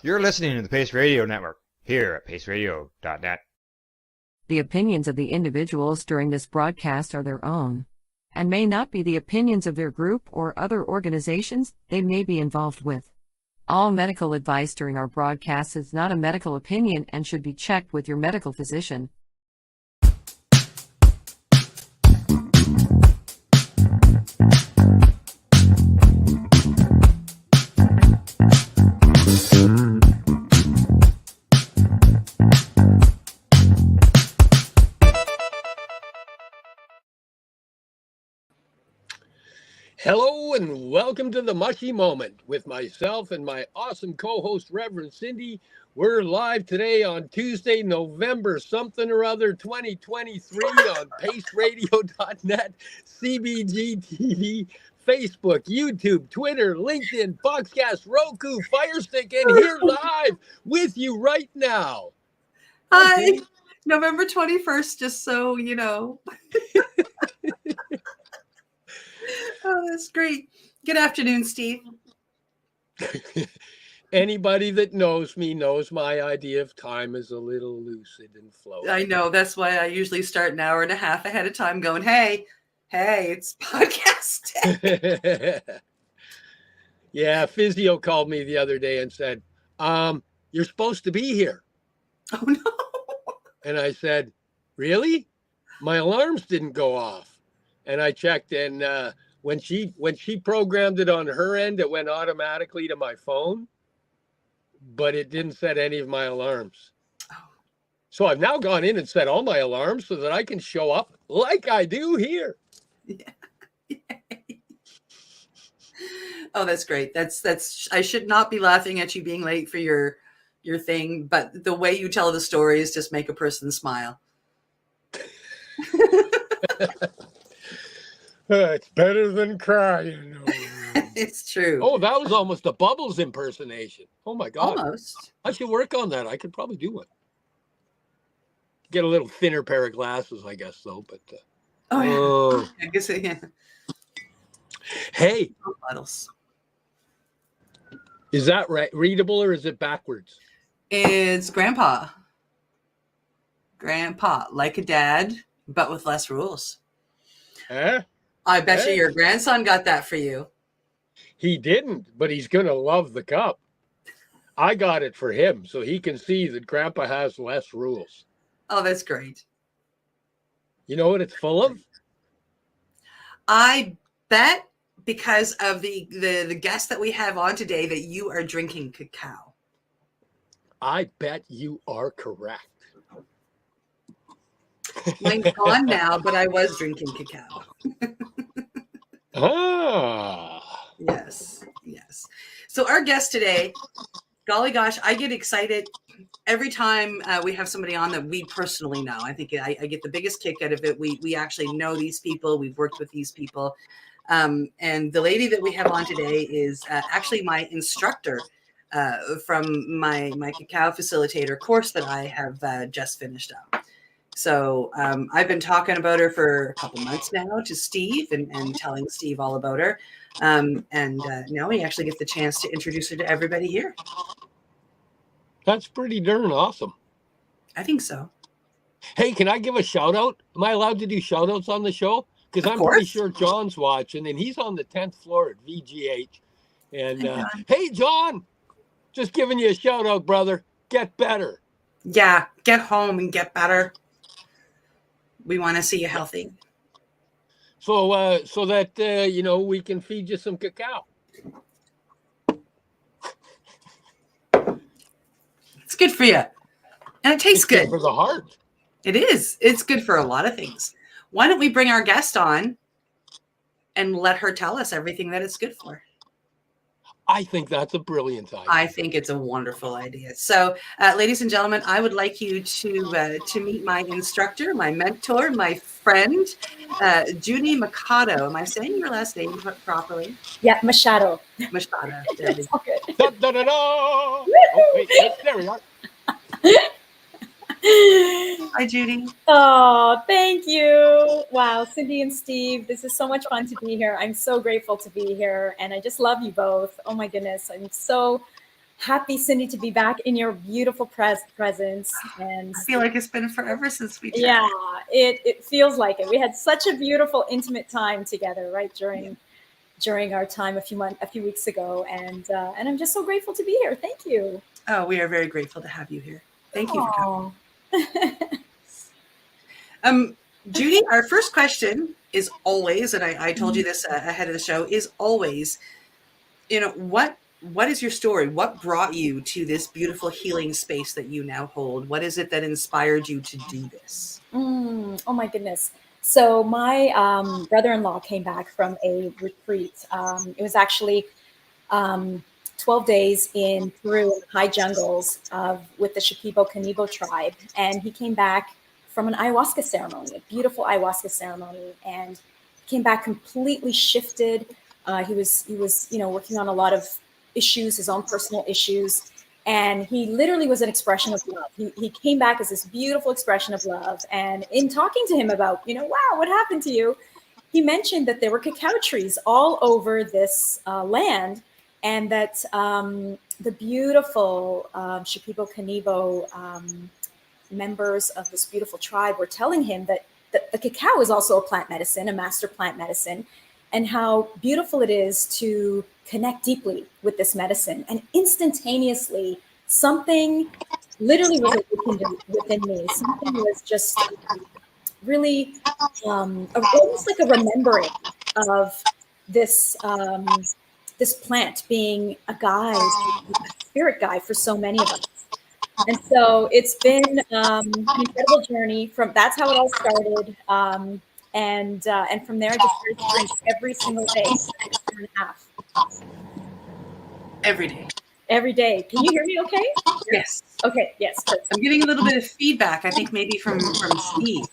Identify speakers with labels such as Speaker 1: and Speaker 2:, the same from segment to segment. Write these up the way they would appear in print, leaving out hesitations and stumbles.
Speaker 1: You're listening to the Pace Radio Network, here at paceradio.net.
Speaker 2: The opinions of the individuals during this broadcast are their own, and may not be the opinions of their group or other organizations they may be involved with. All medical advice during our broadcast is not a medical opinion and should be checked with your medical physician.
Speaker 3: Hello and welcome to the Mushie Moment with myself and my awesome co-host, Reverend Cindy. We're live today on Tuesday, November something or other 2023 on paceradio.net, CBG TV, Facebook, YouTube, Twitter, LinkedIn, Foxcast, Roku, Firestick, and here live with you right now.
Speaker 4: Hi, November 21st, just so you know. Oh, that's great. Good afternoon, Steve.
Speaker 3: Anybody that knows me knows my idea of time is a little lucid and flowy.
Speaker 4: I know. That's why I usually start an hour and a half ahead of time going, hey, it's podcast day.
Speaker 3: Yeah, physio called me the other day and said, you're supposed to be here.
Speaker 4: Oh, no.
Speaker 3: And I said, really? My alarms didn't go off. And I checked, and when she programmed it on her end, it went automatically to my phone, but it didn't set any of my alarms.
Speaker 4: Oh.
Speaker 3: So I've now gone in and set all my alarms so that I can show up like I do here.
Speaker 4: Yeah. Oh, that's great. That's I should not be laughing at you being late for your thing, but the way you tell the stories just make a person smile.
Speaker 3: It's better than crying.
Speaker 4: It's true.
Speaker 3: Oh, that was almost a Bubbles impersonation. Oh my God.
Speaker 4: Almost.
Speaker 3: I should work on that. I could probably do one. Get a little thinner pair of glasses, I guess, though. But
Speaker 4: oh, yeah. I guess yeah.
Speaker 3: Hey,
Speaker 4: bottles.
Speaker 3: Is that right? Readable or is it backwards?
Speaker 4: It's Grandpa. Grandpa, like a dad, but with less rules.
Speaker 3: Huh?
Speaker 4: I bet you your grandson got that for you.
Speaker 3: He didn't, but he's going to love the cup. I got it for him so he can see that Grandpa has less rules.
Speaker 4: Oh, that's great.
Speaker 3: You know what it's full of?
Speaker 4: I bet because of the guest that we have on today that you are drinking cacao.
Speaker 3: I bet you are correct.
Speaker 4: Mine's gone now, but I was drinking cacao. Yes. So our guest today, golly gosh, I get excited every time we have somebody on that we personally know. I think I get the biggest kick out of it. We actually know these people. We've worked with these people. And the lady that we have on today is actually my instructor from my Cacao Facilitator course that I have just finished up. So I've been talking about her for a couple months now to Steve and telling Steve all about her. And now we actually get the chance to introduce her to everybody here.
Speaker 3: That's pretty darn awesome.
Speaker 4: I think so.
Speaker 3: Hey, can I give a shout out? Am I allowed to do shout outs on the show? Because I'm pretty sure John's watching and he's on the 10th floor at VGH. And hey, John, just giving you a shout out, brother. Get better.
Speaker 4: Yeah, get home and get better. We want to see you healthy.
Speaker 3: So so that, we can feed you some cacao.
Speaker 4: It's good for you. And it tastes good.
Speaker 3: For the heart.
Speaker 4: It is. It's good for a lot of things. Why don't we bring our guest on and let her tell us everything that it's good for?
Speaker 3: I think that's a brilliant idea.
Speaker 4: I think it's a wonderful idea. So, ladies and gentlemen, I would like you to meet my instructor, my mentor, my friend, Judy Machado. Am I saying your last name properly?
Speaker 5: Yeah, Machado.
Speaker 4: Machado.
Speaker 5: It's all good.
Speaker 3: Da, da, da, da. Oh, wait, there we are.
Speaker 4: Hi, Judy.
Speaker 5: Oh, thank you. Wow, Cindy and Steve, this is so much fun to be here. I'm so grateful to be here, and I just love you both. Oh my goodness, I'm so happy, Cindy, to be back in your beautiful presence. And
Speaker 4: I feel like it's been forever since we chatted.
Speaker 5: yeah, it feels like it. We had such a beautiful, intimate time together, right, during our time a few weeks ago, and I'm just so grateful to be here. Thank you.
Speaker 4: Oh, we are very grateful to have you here. Thank you for coming. Judy, our first question is always, and I told you this ahead of the show, is always, what is your story? What brought you to this beautiful healing space that you now hold? What is it that inspired you to do this?
Speaker 5: Oh my goodness. So my brother-in-law came back from a retreat. It was actually 12 days in Peru, in the high jungles with the Shipibo-Conibo tribe. And he came back from an ayahuasca ceremony, a beautiful ayahuasca ceremony, and came back completely shifted. He was working on a lot of issues, his own personal issues. And he literally was an expression of love. He came back as this beautiful expression of love. And in talking to him about, wow, what happened to you? He mentioned that there were cacao trees all over this land, and that the beautiful Shipibo-Conibo members of this beautiful tribe were telling him that the cacao is also a plant medicine, a master plant medicine, and how beautiful it is to connect deeply with this medicine. And instantaneously, something literally was awakened within me. Something was just really almost like a remembering of this this plant being a guide, a spirit guide for so many of us. And so it's been an incredible journey. That's how it all started. And from there, I just started to drink every single day, for 1.5 years.
Speaker 4: Every day.
Speaker 5: Every day. Can you hear me okay?
Speaker 4: Yes.
Speaker 5: Okay, yes. Perfect.
Speaker 4: I'm getting a little bit of feedback, I think maybe from Steve.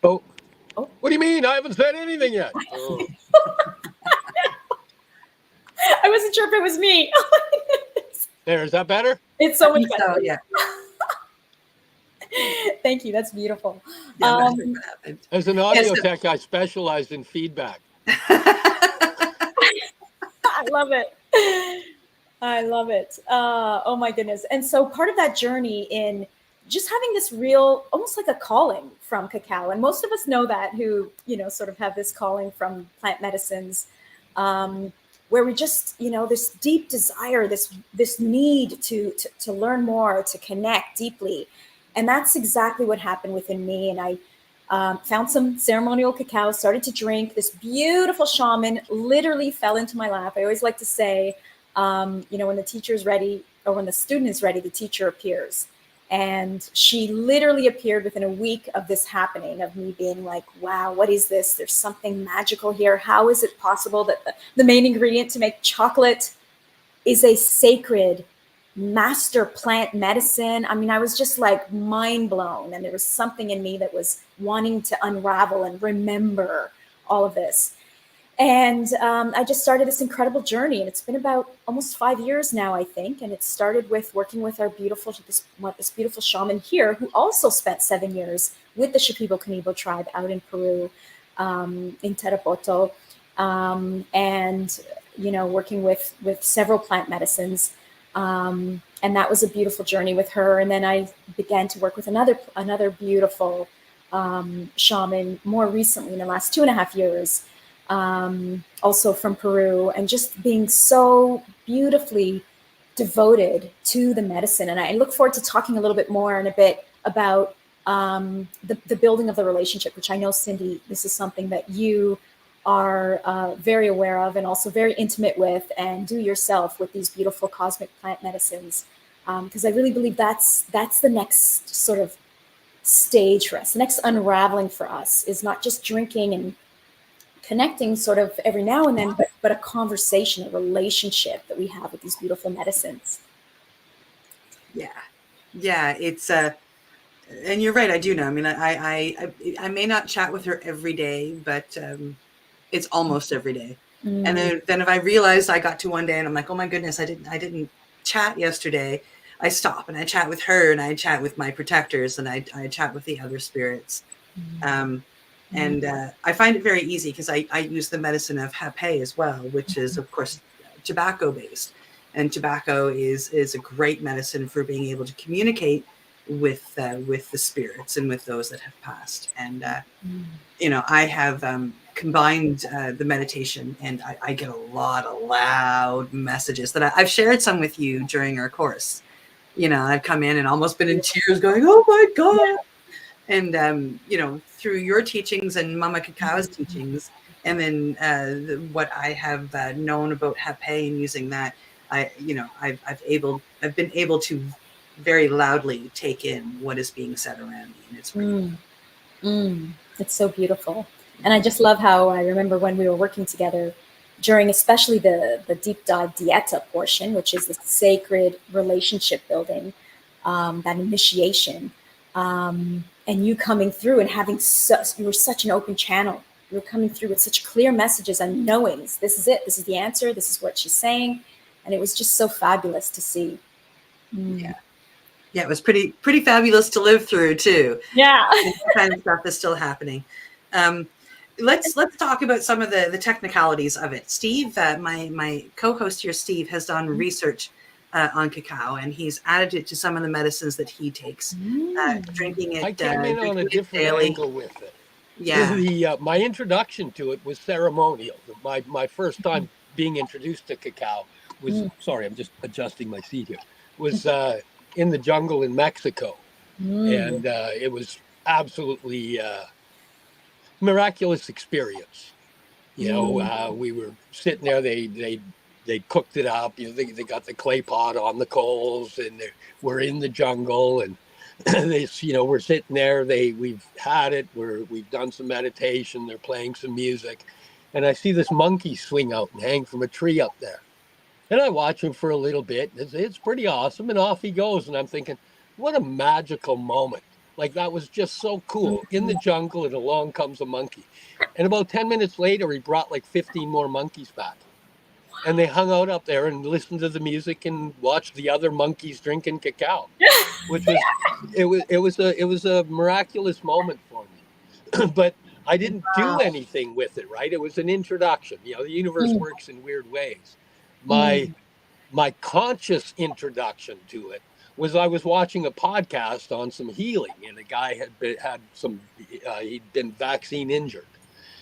Speaker 3: Oh. What do you mean? I haven't said anything yet. Oh.
Speaker 5: I wasn't sure if it was me.
Speaker 3: There, is that better?
Speaker 5: It's so much better.
Speaker 4: So, yeah.
Speaker 5: Thank you. That's beautiful.
Speaker 4: Yeah, what happened.
Speaker 3: As an audio tech, I specialize in feedback.
Speaker 5: I love it. I love it. Oh my goodness. And so part of that journey in just having this real, almost like a calling from cacao. And most of us know that, who, sort of have this calling from plant medicines, where we just, this deep desire, this need to learn more, to connect deeply. And that's exactly what happened within me. And I found some ceremonial cacao, started to drink. This beautiful shaman literally fell into my lap. I always like to say, when the teacher is ready, or when the student is ready, the teacher appears. And she literally appeared within a week of this happening, of me being like, wow, what is this? There's something magical here. How is it possible that the main ingredient to make chocolate is a sacred master plant medicine? I mean, I was just like mind blown. And there was something in me that was wanting to unravel and remember all of this. And I just started this incredible journey, and it's been about almost 5 years now, I think. And it started with working with this beautiful shaman here, who also spent 7 years with the Shipibo-Conibo tribe out in Peru, in Tarapoto, and working with several plant medicines. And that was a beautiful journey with her. And then I began to work with another beautiful shaman more recently, in the last 2.5 years. Also from Peru, and just being so beautifully devoted to the medicine. And I look forward to talking a little bit more in a bit about the building of the relationship, which I know, Cindy, this is something that you are very aware of, and also very intimate with, and do yourself with these beautiful cosmic plant medicines. Because I really believe that's the next sort of stage for us. The next unraveling for us is not just drinking and connecting sort of every now and then, but a conversation, a relationship that we have with these beautiful medicines.
Speaker 4: Yeah, it's and you're right, I do know. I mean, I may not chat with her every day, but it's almost every day. Mm. And then if I realized I got to one day and I'm like, oh my goodness, I didn't chat yesterday, I stop and I chat with her, and I chat with my protectors, and I chat with the other spirits. And I find it very easy because I use the medicine of Hape as well, which is, of course, tobacco based. And tobacco is a great medicine for being able to communicate with the spirits and with those that have passed. And I have combined the meditation, and I get a lot of loud messages that I've shared some with you during our course. I've come in and almost been in tears going, oh my God. And, through your teachings and Mama Cacao's teachings, and then what I have known about Hape and using that, I've been able to very loudly take in what is being said around me. And it's really
Speaker 5: It's so beautiful. And I just love how I remember when we were working together during especially the deep dive dieta portion, which is the sacred relationship building, that initiation, and you coming through and having you were such an open channel. You were coming through with such clear messages and knowings. This is it. This is the answer. This is what she's saying. And it was just so fabulous to see.
Speaker 4: Yeah, it was pretty fabulous to live through too.
Speaker 5: Yeah.
Speaker 4: That kind of stuff is still happening. Let's talk about some of the technicalities of it. Steve, my co-host here, Steve, has done research on cacao, and he's added it to some of the medicines that he takes. Drinking it.
Speaker 3: I came in on a different angle with it.
Speaker 4: Yeah.
Speaker 3: My introduction to it was ceremonial. My first time being introduced to cacao was, sorry, I'm just adjusting my seat here, was in the jungle in Mexico. And it was absolutely miraculous experience. We were sitting there, they cooked it up, they got the clay pot on the coals, and we're in the jungle, and we're sitting there, we've had it, we've done some meditation, they're playing some music, and I see this monkey swing out and hang from a tree up there. And I watch him for a little bit. It's pretty awesome. And off he goes. And I'm thinking, what a magical moment. Like, that was just so cool. In the jungle, and along comes a monkey. And about 10 minutes later, he brought like 15 more monkeys back. And they hung out up there and listened to the music and watched the other monkeys drinking cacao, which was, it was a miraculous moment for me. But I didn't do anything with it, right? It was an introduction. The universe works in weird ways. My conscious introduction to it was I was watching a podcast on some healing, and a guy he'd been vaccine injured.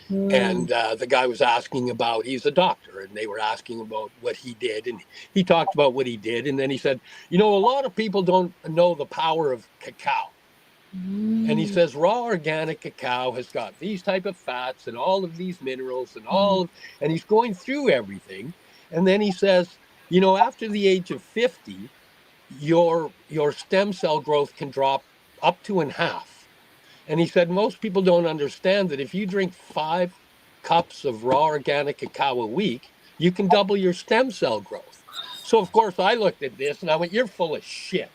Speaker 3: And the guy was asking about, he's a doctor, and they were asking about what he did. And he talked about what he did. And then he said, a lot of people don't know the power of cacao. And he says, raw organic cacao has got these type of fats and all of these minerals and he's going through everything. And then he says, after the age of 50, your stem cell growth can drop up to in half. And he said, most people don't understand that if you drink 5 cups of raw organic cacao a week, you can double your stem cell growth. So, of course, I looked at this and I went, you're full of shit.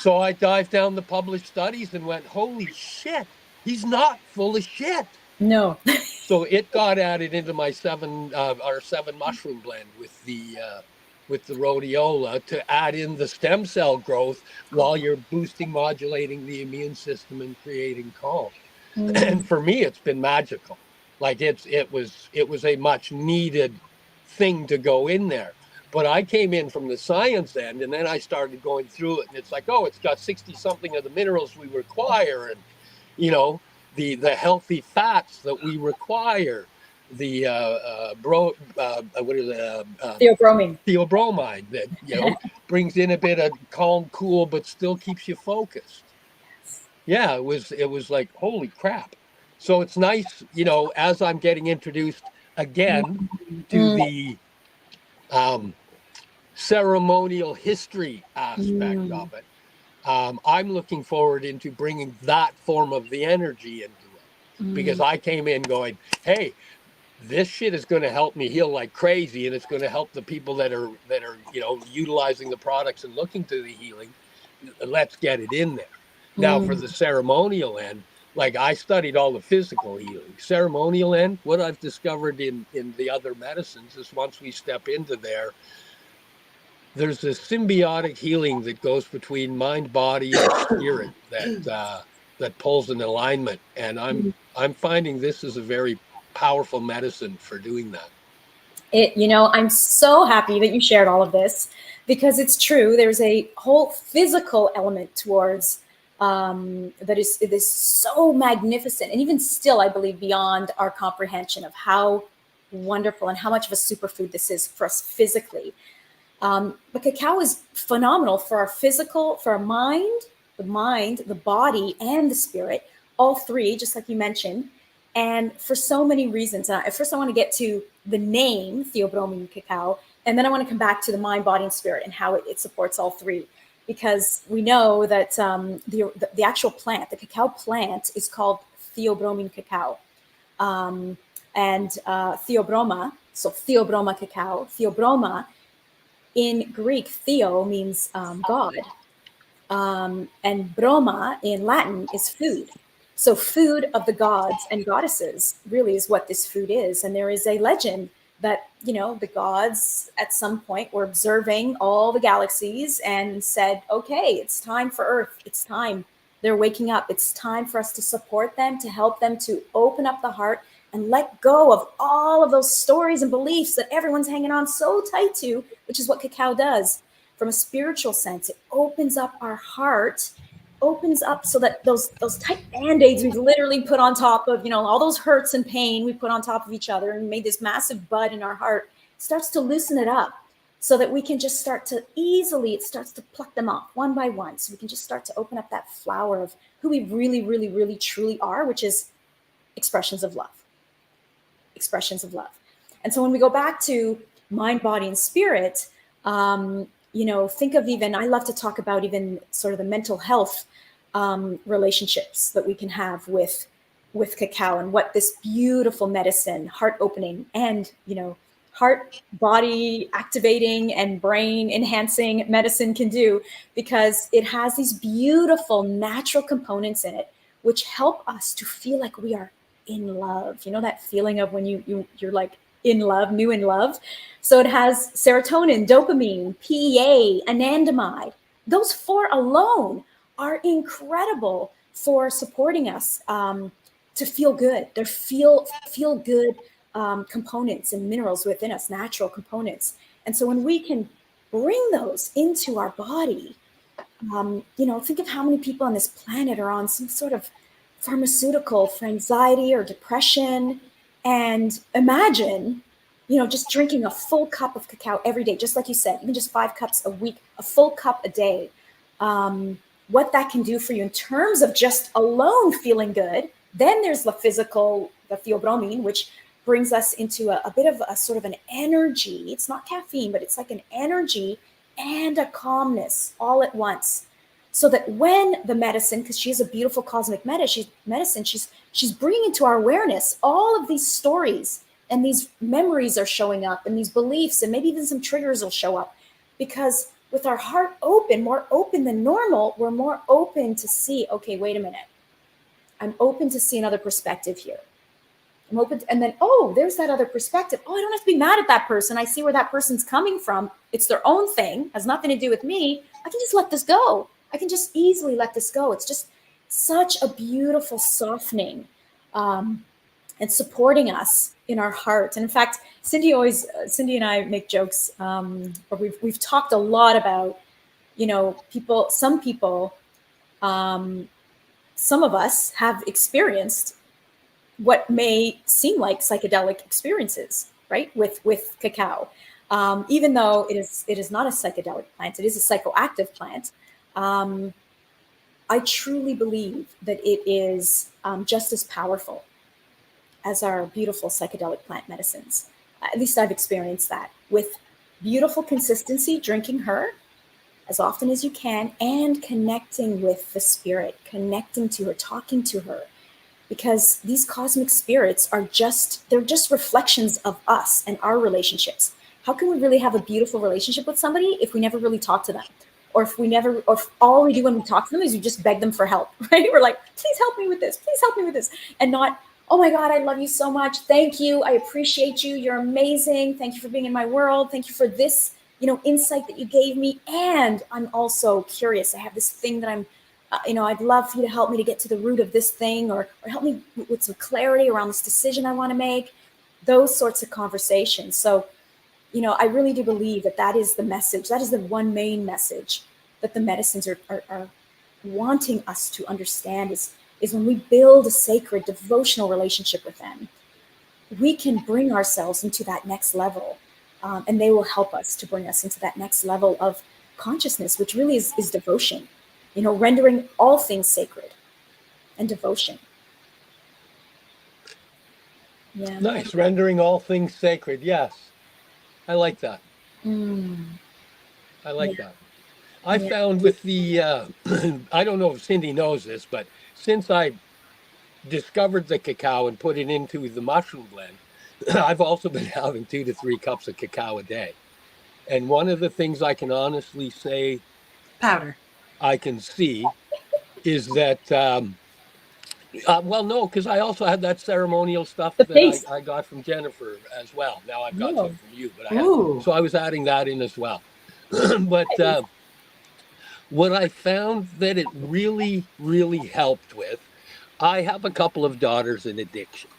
Speaker 3: So I dived down the published studies and went, holy shit, he's not full of shit.
Speaker 5: No.
Speaker 3: So it got added into my 7 mushroom blend with the rhodiola to add in the stem cell growth while you're boosting, modulating the immune system and creating calm. And for me, it's been magical. Like it was a much needed thing to go in there. But I came in from the science end, and then I started going through it, and it's like, oh, it's got 60 something of the minerals we require, and the healthy fats that we require, the theobromine that brings in a bit of calm, cool, but still keeps you focused. Yeah, it was like, holy crap. So it's nice, as I'm getting introduced again to the ceremonial history aspect of it. I'm looking forward into bringing that form of the energy into it, because I came in going, hey, this shit is going to help me heal like crazy, and it's going to help the people that are utilizing the products and looking to the healing. Let's get it in there. Now, for the ceremonial end, like, I studied all the physical healing. Ceremonial end, what I've discovered in the other medicines is once we step into there's a symbiotic healing that goes between mind, body, and spirit that pulls an alignment. And I'm finding this is a very powerful medicine for doing that.
Speaker 5: I'm so happy that you shared all of this, because it's true. There's a whole physical element towards that is, it is so magnificent, and even still, I believe, beyond our comprehension of how wonderful and how much of a superfood this is for us physically. But cacao is phenomenal for our physical, for our mind, the body, and the spirit, all three, just like you mentioned. And for so many reasons. First, I want to get to the name theobromine cacao, and then I want to come back to the mind, body, and spirit and how it supports all three. Because we know that the actual plant, the cacao plant, is called theobromine cacao. And theobroma, so theobroma cacao, theobroma in Greek, theo means God. And broma in Latin is food. So food of the gods and goddesses really is what this food is. And there is a legend that, the gods at some point were observing all the galaxies and said, okay, it's time for Earth. It's time. They're waking up. It's time for us to support them, to help them to open up the heart and let go of all of those stories and beliefs that everyone's hanging on so tight to, which is what cacao does. From a spiritual sense, it opens up our heart, opens up so that those tight band-aids we've literally put on top of, all those hurts and pain we put on top of each other and made this massive bud in our heart, starts to loosen it up so that we can just start to it starts to pluck them off one by one. So we can just start to open up that flower of who we really, really, really, truly are, which is expressions of love. Expressions of love. And so when we go back to mind, body, and spirit, think of even, I love to talk about even sort of the mental health relationships that we can have with cacao, and what this beautiful medicine, heart opening and, heart, body activating and brain enhancing medicine can do, because it has these beautiful natural components in it, which help us to feel like we are in love. That feeling of when you're like in love, new in love. So it has serotonin, dopamine, PEA, anandamide. Those four alone are incredible for supporting us to feel good. They're feel good components and minerals within us, natural components. And so when we can bring those into our body, think of how many people on this planet are on some sort of pharmaceutical for anxiety or depression. And imagine, just drinking a full cup of cacao every day, just like you said, even just 5 cups a week, a full cup a day, what that can do for you in terms of just alone feeling good. Then there's the physical, the theobromine, which brings us into a bit of a sort of an energy. It's not caffeine, but it's like an energy and a calmness all at once. So that when the medicine, because she is a beautiful cosmic medicine, she's bringing into our awareness all of these stories, and these memories are showing up, and these beliefs, and maybe even some triggers will show up. Because with our heart open, more open than normal, we're more open to see, okay, wait a minute. I'm open to see another perspective here. I'm open and then, there's that other perspective. I don't have to be mad at that person. I see where that person's coming from. It's their own thing, has nothing to do with me. I can just let this go. I can just easily let this go. It's just such a beautiful softening and supporting us in our heart. And in fact, Cindy and I make jokes, or we've talked a lot about, some people, some of us have experienced what may seem like psychedelic experiences, right? With cacao, even though it is not a psychedelic plant, it is a psychoactive plant. I truly believe that it is just as powerful as our beautiful psychedelic plant medicines. At least I've experienced that with beautiful consistency, drinking her as often as you can, and connecting with the spirit, connecting to her, talking to her, because these cosmic spirits they're just reflections of us and our relationships. How can we really have a beautiful relationship with somebody if we never really talk to them? Or if all we do when we talk to them is we just beg them for help, right? We're like, please help me with this, please help me with this. And not, oh my God, I love you so much. Thank you. I appreciate you. You're amazing. Thank you for being in my world. Thank you for this, insight that you gave me. And I'm also curious. I have this thing that I'm, I'd love for you to help me to get to the root of this thing, or help me with some clarity around this decision I want to make, those sorts of conversations. So I really do believe that that is the message. That is the one main message that the medicines are wanting us to understand is when we build a sacred devotional relationship with them, we can bring ourselves into that next level. And they will help us to bring us into that next level of consciousness, which really is devotion, rendering all things sacred and devotion. Yeah.
Speaker 3: Nice. Rendering all things sacred. Yes. I like that.
Speaker 5: Mm,
Speaker 3: I like
Speaker 5: yeah.
Speaker 3: that. I
Speaker 5: Yeah.
Speaker 3: found with the, I don't know if Cindy knows this, but since I discovered the cacao and put it into the mushroom blend, I've also been having 2 to 3 cups of cacao a day. And one of the things I can honestly say
Speaker 4: Powder.
Speaker 3: I can see is that, well, no, because I also had that ceremonial stuff
Speaker 5: The
Speaker 3: that
Speaker 5: paste.
Speaker 3: I got from Jennifer as well. Now I've got
Speaker 5: Oh,
Speaker 3: some from you, but
Speaker 4: Ooh.
Speaker 3: so I was adding that in as well. But
Speaker 5: nice.
Speaker 3: what I found that it really, really helped with, I have a couple of daughters in addiction,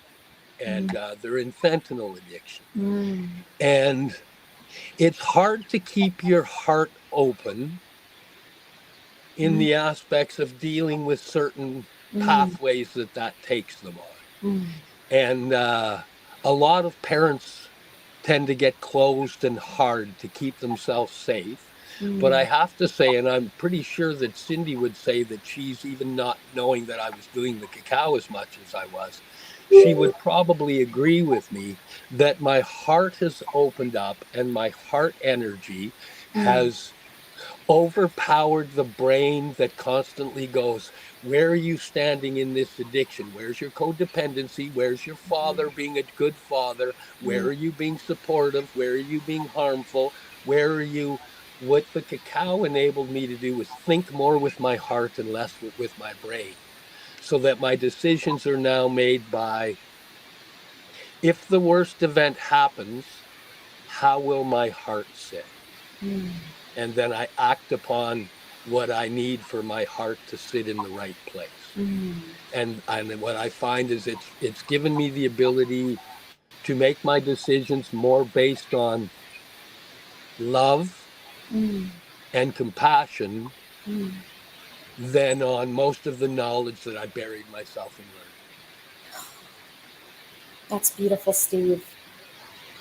Speaker 3: and they're in fentanyl addiction.
Speaker 5: Mm,
Speaker 3: And it's hard to keep your heart open in
Speaker 5: mm,
Speaker 3: the aspects of dealing with certain
Speaker 5: mm,
Speaker 3: pathways that takes them on.
Speaker 5: mm,
Speaker 3: And a lot of parents tend to get closed and hard to keep themselves safe. But I
Speaker 5: mm.
Speaker 3: have to say, and I'm pretty sure that Cindy would say that she's even not knowing that I was doing the cacao as much as I was, she would probably agree with me that my heart has opened up and my heart energy
Speaker 5: Mm,
Speaker 3: has overpowered the brain that constantly goes, where are you standing in this addiction? Where's your codependency? Where's your father being a good father? Where
Speaker 5: mm,
Speaker 3: are you being supportive? Where are you being harmful? Where are you? What the cacao enabled me to do was think more with my heart and less with my brain, so that my decisions are now made by, if the worst event happens, how will my heart say?
Speaker 5: mm,
Speaker 3: And then I act upon what I need for my heart to sit in the right place.
Speaker 5: mm,
Speaker 3: And what I find is it's given me the ability to make my decisions more based on love
Speaker 5: mm,
Speaker 3: and compassion
Speaker 5: mm.
Speaker 3: than on most of the knowledge that I buried myself in learning.
Speaker 5: That's beautiful, Steve.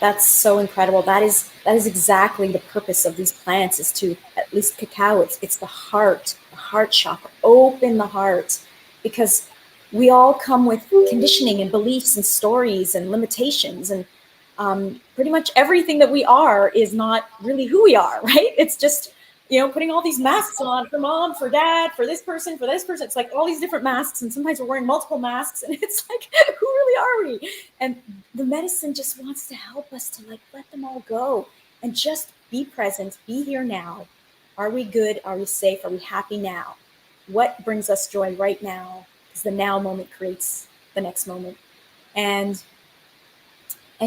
Speaker 5: That's so incredible. That is exactly the purpose of these plants, is to, at least cacao, it's the heart chakra. Open the heart, because we all come with conditioning and beliefs and stories and limitations, and pretty much everything that we are is not really who we are, right? It's just, putting all these masks on for mom, for dad, for this person, for this person. It's like all these different masks, and sometimes we're wearing multiple masks, and it's like, who really are we? And the medicine just wants to help us to let them all go and just be present, be here now. Are we good? Are we safe? Are we happy now? What brings us joy right now? Because the now moment creates the next moment. And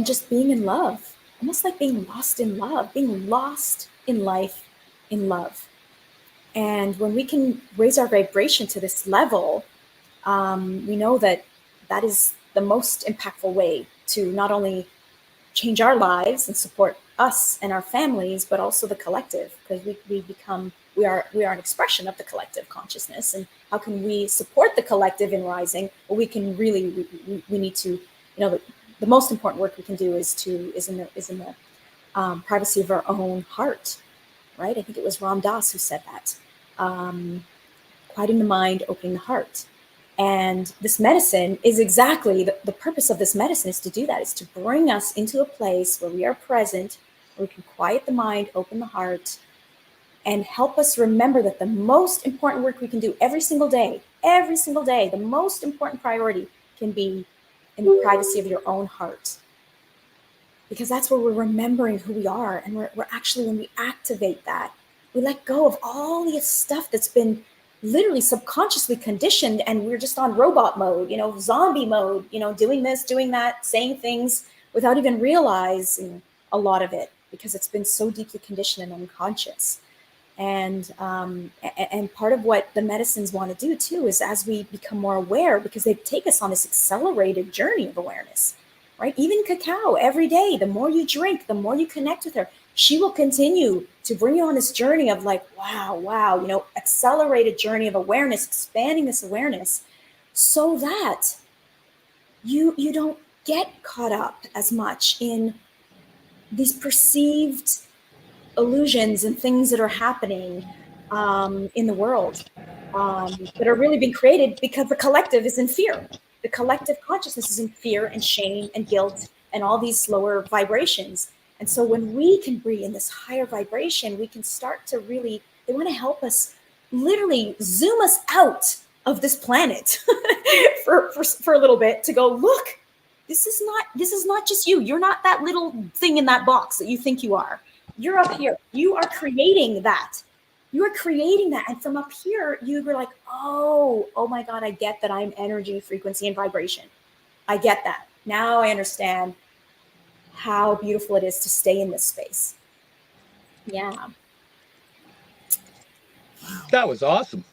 Speaker 5: just being in love, almost like being lost in love, being lost in life, in love. And when we can raise our vibration to this level, we know that that is the most impactful way to not only change our lives and support us and our families, but also the collective, because we are an expression of the collective consciousness. And how can we support the collective in rising? Well, we can really, we need to, the most important work we can do is in the privacy of our own heart, right? I think it was Ram Dass who said that. Quieting the mind, opening the heart. And this medicine is exactly the purpose of this medicine, is to do that, is to bring us into a place where we are present, where we can quiet the mind, open the heart, and help us remember that the most important work we can do every single day, the most important priority can be in the privacy of your own heart. Because that's where we're remembering who we are. And we're actually, when we activate that, we let go of all the stuff that's been literally subconsciously conditioned, and we're just on robot mode, zombie mode, doing this, doing that, saying things without even realizing a lot of it, because it's been so deeply conditioned and unconscious. And part of what the medicines want to do too is, as we become more aware, because they take us on this accelerated journey of awareness, right? Even cacao every day, the more you drink, the more you connect with her, she will continue to bring you on this journey of like, wow, you know, accelerated journey of awareness, expanding this awareness so that you don't get caught up as much in these perceived illusions and things that are happening in the world that are really being created because the collective is in fear. The collective consciousness is in fear and shame and guilt and all these lower vibrations. And so when we can be in this higher vibration, we can start to really, they want to help us literally zoom us out of this planet for a little bit to go, look, this is not just you. You're not that little thing in that box that you think you are. You're up here. You are creating that. You are creating that. And from up here, you were like, oh my God, I get that I'm energy, frequency, and vibration. I get that. Now I understand how beautiful it is to stay in this space. Yeah.
Speaker 3: That was awesome.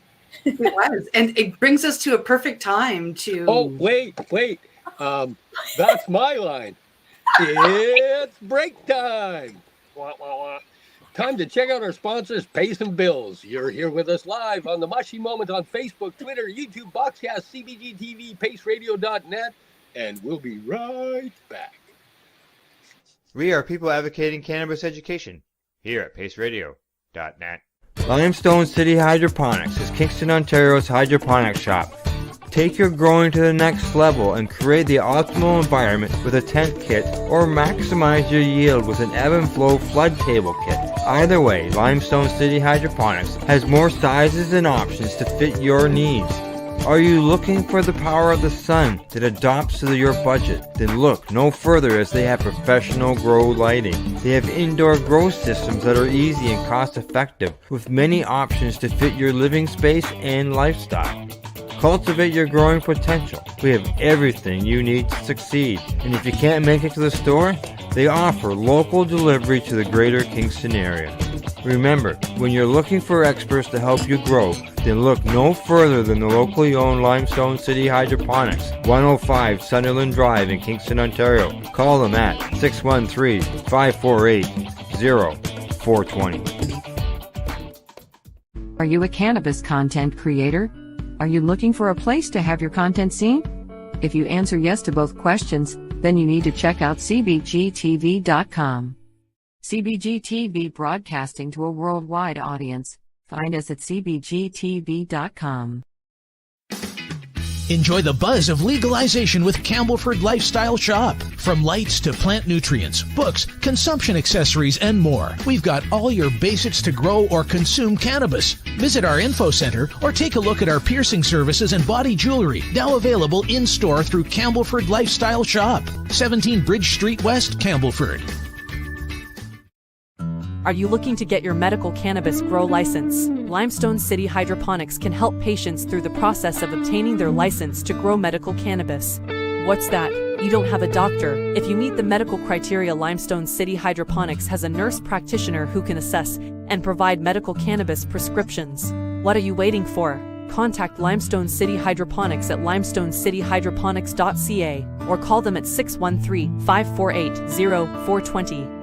Speaker 4: It was. And it brings us to a perfect time to...
Speaker 3: Oh, wait. That's my line. It's break time. Wah, wah, wah. Time to check out our sponsors, pay some bills. You're here with us live on the Mushie Moment on Facebook, Twitter, YouTube, Boxcast, CBG TV, paceradio.net, and we'll be right back.
Speaker 1: We are people advocating cannabis education here at paceradio.net.
Speaker 6: Limestone City Hydroponics is Kingston, Ontario's hydroponics shop. Take your growing to the next level and create the optimal environment with a tent kit, or maximize your yield with an ebb and flow flood table kit. Either way, Limestone City Hydroponics has more sizes and options to fit your needs. Are you looking for the power of the sun that adapts to your budget? Then look no further, as they have professional grow lighting. They have indoor grow systems that are easy and cost effective, with many options to fit your living space and lifestyle. Cultivate your growing potential. We have everything you need to succeed. And if you can't make it to the store, they offer local delivery to the greater Kingston area. Remember, when you're looking for experts to help you grow, then look no further than the locally owned Limestone City Hydroponics, 105 Sunderland Drive in Kingston, Ontario. Call them at 613-548-0420.
Speaker 2: Are you a cannabis content creator? Are you looking for a place to have your content seen? If you answer yes to both questions, then you need to check out cbgtv.com. CBG TV, broadcasting to a worldwide audience. Find us at cbgtv.com.
Speaker 7: Enjoy the buzz of legalization with Campbellford Lifestyle Shop. From lights to plant nutrients, books, consumption accessories, and more, we've got all your basics to grow or consume cannabis. Visit our info center or take a look at our piercing services and body jewelry, now available in-store through Campbellford Lifestyle Shop, 17 Bridge Street West, Campbellford.
Speaker 8: Are you looking to get your medical cannabis grow license? Limestone City Hydroponics can help patients through the process of obtaining their license to grow medical cannabis. What's that? You don't have a doctor. If you meet the medical criteria, Limestone City Hydroponics has a nurse practitioner who can assess and provide medical cannabis prescriptions. What are you waiting for? Contact Limestone City Hydroponics at limestonecityhydroponics.ca or call them at 613-548-0420.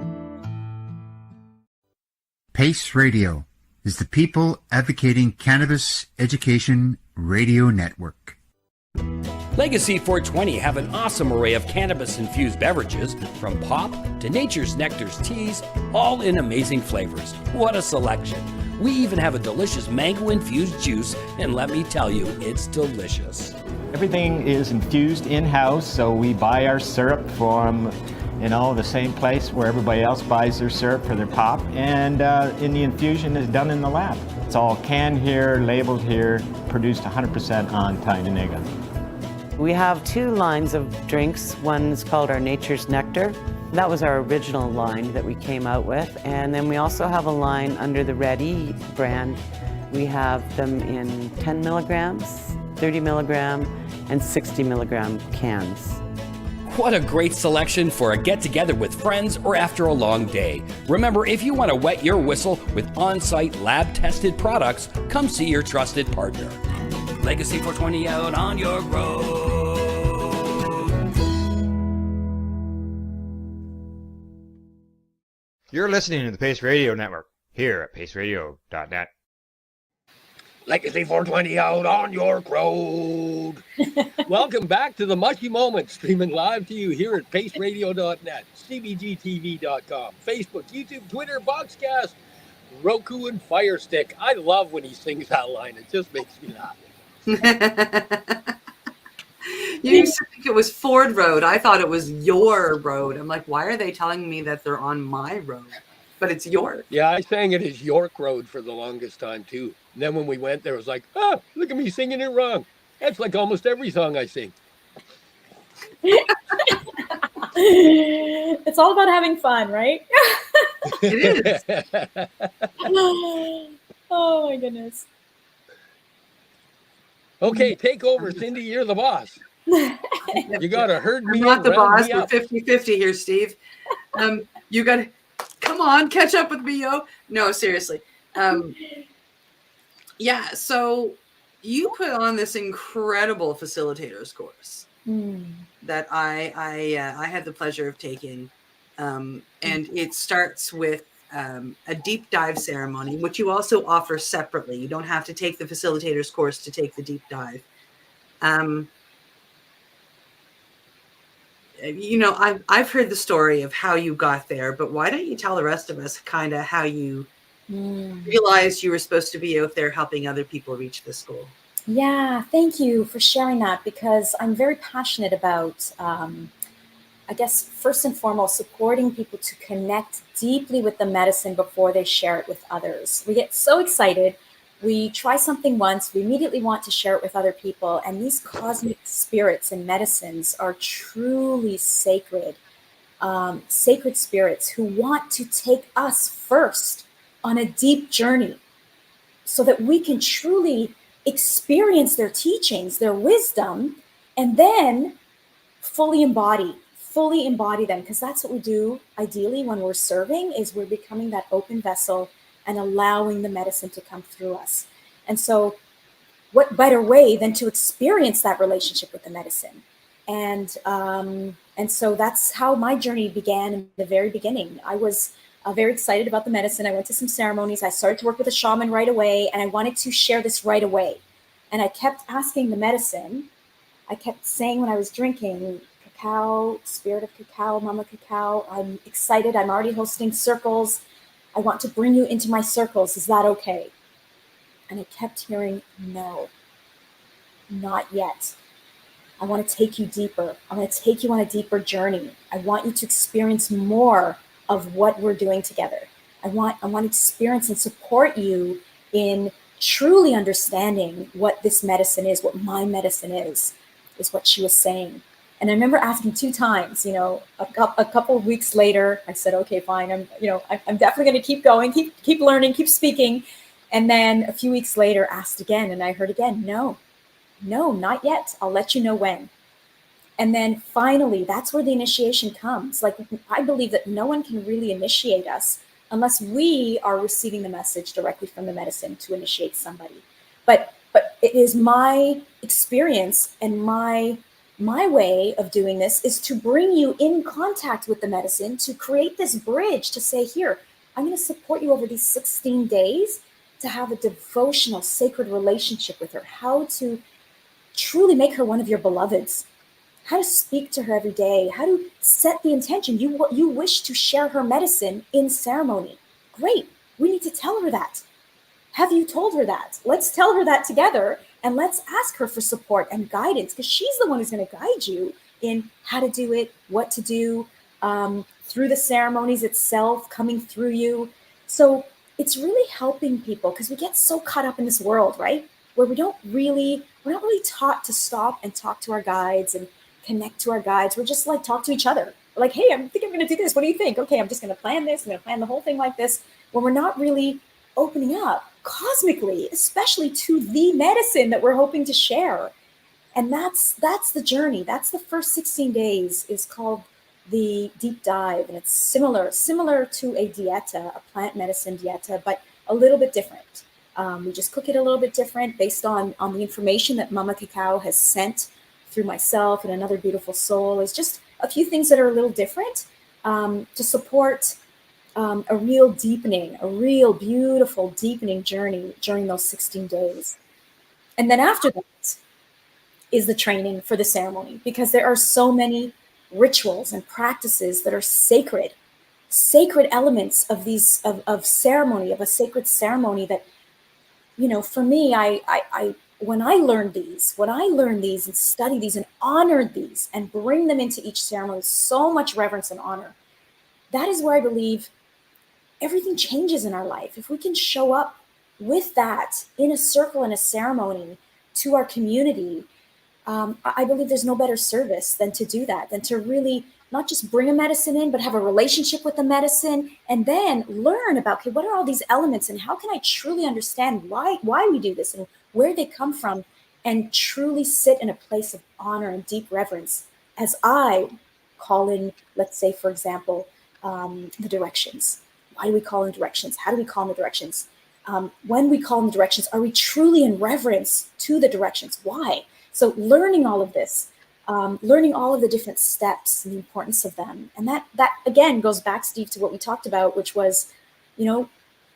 Speaker 9: PACE Radio is the People Advocating Cannabis Education Radio Network.
Speaker 10: Legacy 420 have an awesome array of cannabis-infused beverages, from pop to Nature's Nectar's teas, all in amazing flavors. What a selection! We even have a delicious mango-infused juice, and let me tell you, it's delicious.
Speaker 11: Everything is infused in-house, so we buy our syrup from the same place where everybody else buys their syrup for their pop, and in the infusion is done in the lab. It's all canned here, labeled here, produced 100% on Tyndonega.
Speaker 12: We have two lines of drinks. One is called our Nature's Nectar. That was our original line that we came out with, and then we also have a line under the Red E brand. We have them in 10 milligrams, 30 milligram, and 60 milligram cans.
Speaker 10: What a great selection for a get-together with friends or after a long day. Remember, if you want to wet your whistle with on-site lab-tested products, come see your trusted partner. Legacy 420 out on your road.
Speaker 1: You're listening to the Pace Radio Network here at paceradio.net.
Speaker 3: Legacy 420 out on York Road. Welcome back to the Mushie Moment, streaming live to you here at paceradio.net, cbgtv.com, Facebook, YouTube, Twitter, Boxcast, Roku, and Fire Stick. I love when he sings that line. It just makes me laugh.
Speaker 4: You used to think it was Ford Road. I thought it was your road. I'm like, why are they telling me that they're on my road? But it's York.
Speaker 3: Yeah, I sang it as York Road for the longest time, too. And then when we went there, it was like, oh, look at me singing it wrong. That's like almost every song I sing.
Speaker 5: It's all about having fun, right?
Speaker 4: It
Speaker 5: is. Oh, my goodness.
Speaker 3: Okay, take over, Cindy. You're the boss. You got to herd me
Speaker 4: I'm not
Speaker 3: up,
Speaker 4: the
Speaker 3: round
Speaker 4: boss.
Speaker 3: me
Speaker 4: We're
Speaker 3: up.
Speaker 4: 50-50 here, Steve. You got to come on, catch up with me, yo. No, seriously. Yeah, so you put on this incredible facilitators course that I had the pleasure of taking, and it starts with a deep dive ceremony, which you also offer separately. You don't have to take the facilitators course to take the deep dive. You know, I've heard the story of how you got there, but why don't you tell the rest of us kind of how you realized you were supposed to be out there helping other people reach this goal?
Speaker 5: Yeah, thank you for sharing that, because I'm very passionate about, I guess, first and foremost, supporting people to connect deeply with the medicine before they share it with others. We get so excited. We try something once, we immediately want to share it with other people. And these cosmic spirits and medicines are truly sacred, sacred spirits who want to take us first on a deep journey so that we can truly experience their teachings, their wisdom, and then fully embody them, because that's what we do ideally when we're serving, is we're becoming that open vessel and allowing the medicine to come through us. And so what better way than to experience that relationship with the medicine? And so that's how my journey began in the very beginning. I was very excited about the medicine. I went to some ceremonies. I started to work with a shaman right away, and I wanted to share this right away. And I kept asking the medicine, I kept saying when I was drinking, cacao, spirit of cacao, mama cacao, I'm excited. I'm already hosting circles. I want to bring you into my circles. Is that okay? And I kept hearing, no, not yet. I want to take you deeper. I want to take you on a deeper journey. I want you to experience more of what we're doing together. I want to experience and support you in truly understanding what this medicine is, what my medicine is what she was saying. And I remember asking 2 times, you know, a couple of weeks later, I said, okay, fine. I'm definitely going to keep going, keep learning, keep speaking. And then a few weeks later, asked again, and I heard again, no, not yet. I'll let you know when. And then finally, that's where the initiation comes. Like, I believe that no one can really initiate us unless we are receiving the message directly from the medicine to initiate somebody. But it is my experience and my way of doing this is to bring you in contact with the medicine, to create this bridge, to say, here, I'm going to support you over these 16 days to have a devotional, sacred relationship with her, how to truly make her one of your beloveds, how to speak to her every day, how to set the intention. You wish to share her medicine in ceremony. Great. We need to tell her that. Have you told her that? Let's tell her that together, and let's ask her for support and guidance, because she's the one who's going to guide you in how to do it, what to do, through the ceremonies itself, coming through you. So it's really helping people, because we get so caught up in this world, right? Where we're not really taught to stop and talk to our guides and connect to our guides. We're just like, talk to each other. We're like, hey, I think I'm going to do this. What do you think? Okay, I'm just going to plan this. I'm going to plan the whole thing like this. When we're not really opening up cosmically, especially to the medicine that we're hoping to share. And that's the journey. That's the first 16 days is called the deep dive. And it's similar to a dieta, a plant medicine dieta, but a little bit different. We just cook it a little bit different based on the information that Mama Cacao has sent through myself and another beautiful soul. Is just a few things that are a little different to support a real deepening, a real beautiful deepening journey during those 16 days. And then after that is the training for the ceremony, because there are so many rituals and practices that are sacred elements of these of ceremony, of a sacred ceremony that, you know, for me, I when I learned these and study these and honored these and bring them into each ceremony, so much reverence and honor, that is where I believe everything changes in our life. If we can show up with that in a circle, in a ceremony to our community, I believe there's no better service than to do that, than to really not just bring a medicine in, but have a relationship with the medicine, and then learn about, okay, what are all these elements and how can I truly understand why we do this and where they come from, and truly sit in a place of honor and deep reverence as I call in, let's say, for example, the directions. Why do we call in directions? How do we call in the directions? When we call in the directions, are we truly in reverence to the directions? Why? So learning all of this, learning all of the different steps and the importance of them. And that again goes back, Steve, to what we talked about, which was, you know,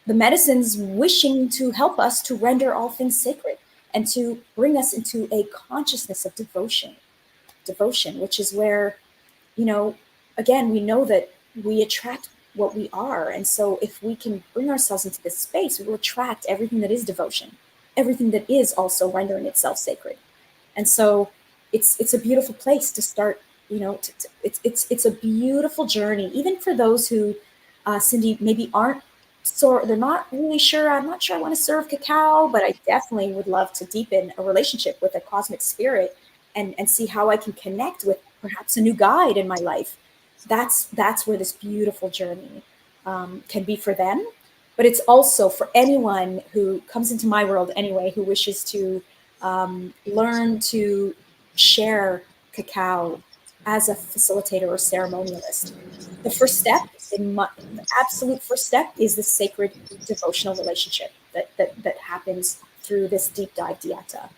Speaker 5: the medicines wishing to help us to render all things sacred and to bring us into a consciousness of devotion, which is where, you know, again, we know that we attract what we are. And so if we can bring ourselves into this space, we will attract everything that is devotion, everything that is also rendering itself sacred. And so it's a beautiful place to start, you know, it's a beautiful journey, even for those who, Cindy, maybe aren't, so they're not really sure, I'm not sure I want to serve cacao, but I definitely would love to deepen a relationship with a cosmic spirit and see how I can connect with perhaps a new guide in my life. That's where this beautiful journey can be for them. But it's also for anyone who comes into my world anyway, who wishes to learn to share cacao as a facilitator or ceremonialist. The first step, the absolute first step, is the sacred devotional relationship that happens through this deep dive dieta,